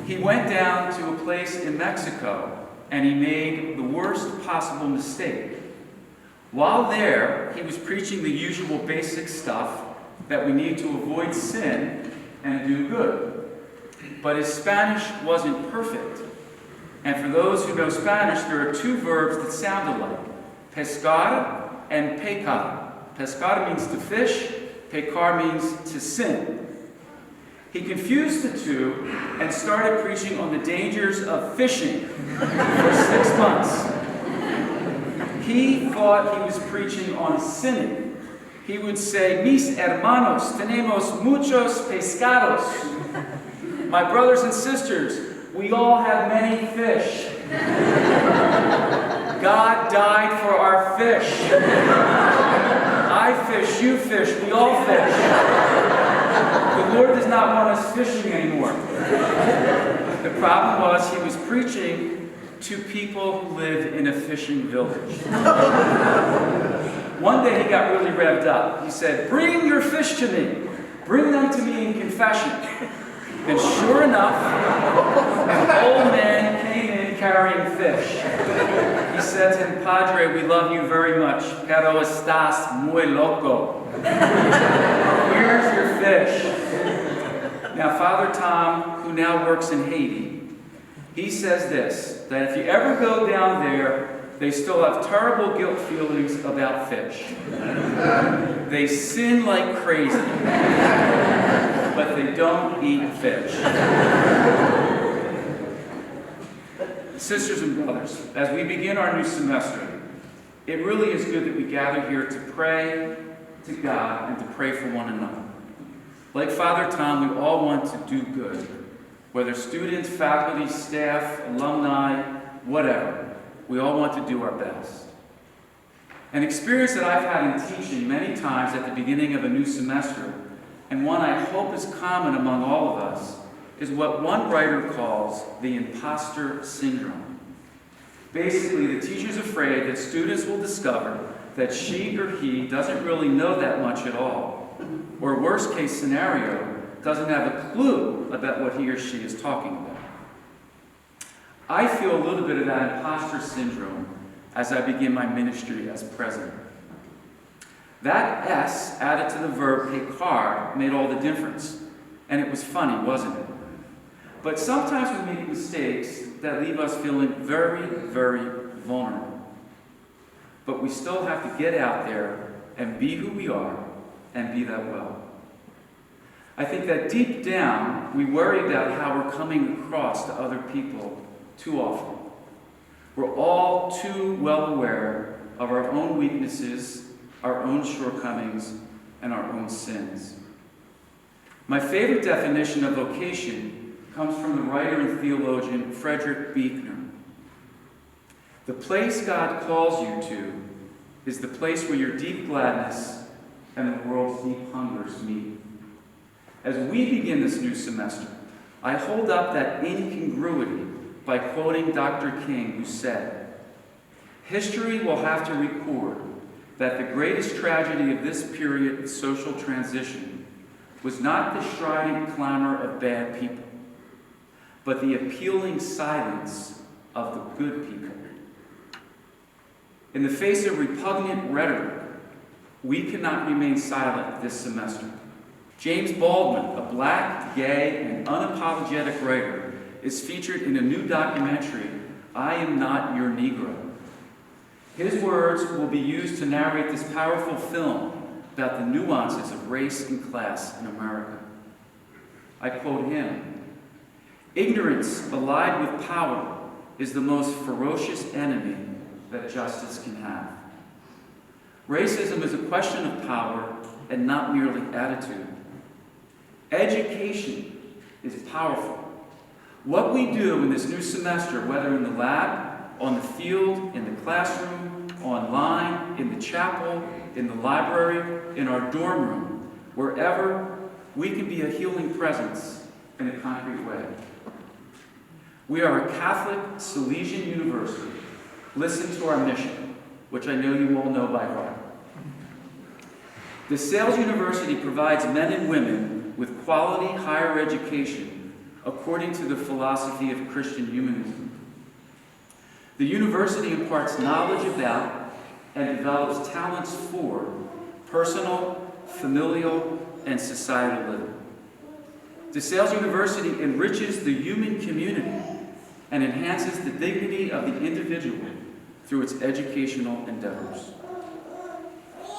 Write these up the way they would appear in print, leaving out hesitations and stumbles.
He went down to a place in Mexico and he made the worst possible mistake. While there, he was preaching the usual basic stuff that we need to avoid sin and do good. But his Spanish wasn't perfect. And for those who know Spanish, there are two verbs that sound alike: pescar and pecar. Pescar means to fish, pecar means to sin. He confused the two and started preaching on the dangers of fishing for 6 months. He thought he was preaching on sinning. He would say, "Mis hermanos, tenemos muchos pescados." My brothers and sisters, we all have many fish. God died for our fish. I fish, you fish, we all fish. The Lord does not want us fishing anymore. The problem was he was preaching to people who live in a fishing village. One day he got really revved up. He said, "Bring your fish to me. Bring them to me in confession." And sure enough, an old man came in carrying fish. He said to him, "Padre, we love you very much, pero estás muy loco. Here's your fish." Now, Father Tom, who now works in Haiti, he says this, that if you ever go down there, they still have terrible guilt feelings about fish. They sin like crazy, but they don't eat fish. Sisters and brothers, as we begin our new semester, it really is good that we gather here to pray to God and to pray for one another. Like Father Tom, we all want to do good, whether students, faculty, staff, alumni, whatever. We all want to do our best. An experience that I've had in teaching many times at the beginning of a new semester, and one I hope is common among all of us, is what one writer calls the imposter syndrome. Basically, the teacher's afraid that students will discover that she or he doesn't really know that much at all, or worst case scenario, doesn't have a clue about what he or she is talking about. I feel a little bit of that imposter syndrome as I begin my ministry as president. That S added to the verb pecar made all the difference. And it was funny, wasn't it? But sometimes we make mistakes that leave us feeling very, very vulnerable. But we still have to get out there and be who we are and be that well. I think that deep down, we worry about how we're coming across to other people too often. We're all too well aware of our own weaknesses, our own shortcomings, and our own sins. My favorite definition of vocation comes from the writer and theologian Frederick Buechner. The place God calls you to is the place where your deep gladness and the world's deep hungers meet. As we begin this new semester, I hold up that incongruity by quoting Dr. King, who said, "History will have to record that the greatest tragedy of this period of social transition was not the strident clamor of bad people, but the appealing silence of the good people." In the face of repugnant rhetoric, we cannot remain silent this semester. James Baldwin, a black, gay, and unapologetic writer, is featured in a new documentary, "I Am Not Your Negro." His words will be used to narrate this powerful film about the nuances of race and class in America. I quote him, "Ignorance allied with power is the most ferocious enemy that justice can have. Racism is a question of power and not merely attitude. Education is powerful. What we do in this new semester, whether in the lab, on the field, in the classroom, online, in the chapel, in the library, in our dorm room, wherever, we can be a healing presence in a concrete way. We are a Catholic Salesian university. Listen to our mission, which I know you all know by heart. DeSales University provides men and women with quality higher education according to the philosophy of Christian humanism. The university imparts knowledge about and develops talents for personal, familial, and societal living. DeSales University enriches the human community and enhances the dignity of the individual through its educational endeavors.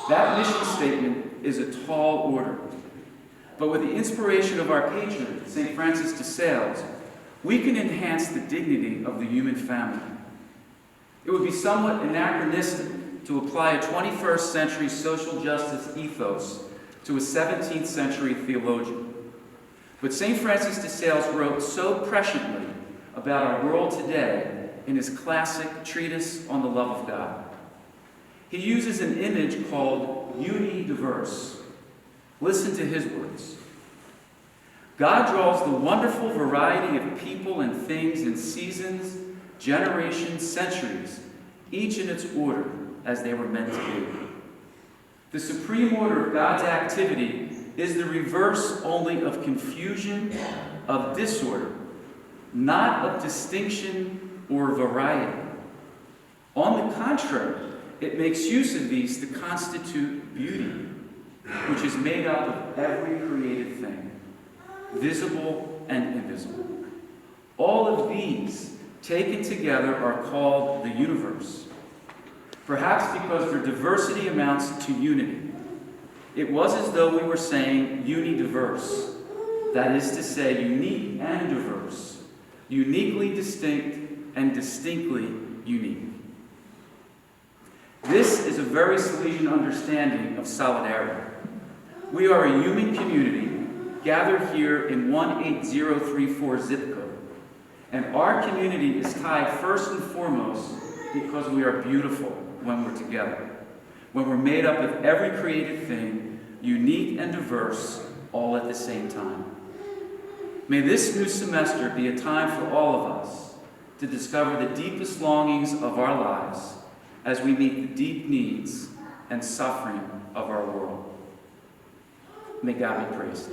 That mission statement is a tall order, but with the inspiration of our patron, St. Francis de Sales, we can enhance the dignity of the human family. It would be somewhat anachronistic to apply a 21st century social justice ethos to a 17th century theologian. But St. Francis de Sales wrote so presciently about our world today in his classic treatise on the love of God. He uses an image called unidiverse. Listen to his words. God draws the wonderful variety of people and things in seasons, generations, centuries, each in its order as they were meant to be. The supreme order of God's activity is the reverse only of confusion, of disorder, not of distinction or variety. On the contrary, it makes use of these to constitute beauty, which is made up of every created thing, visible and invisible. All of these, taken together, are called the universe. Perhaps because their diversity amounts to unity. It was as though we were saying unidiverse, that is to say, unique and diverse, uniquely distinct and distinctly unique. This is a very Salesian understanding of solidarity. We are a human community gathered here in 18034 zip code, and our community is tied first and foremost because we are beautiful when we're together, when we're made up of every created thing, unique and diverse, all at the same time. May this new semester be a time for all of us to discover the deepest longings of our lives as we meet the deep needs and suffering of our world. May God be praised.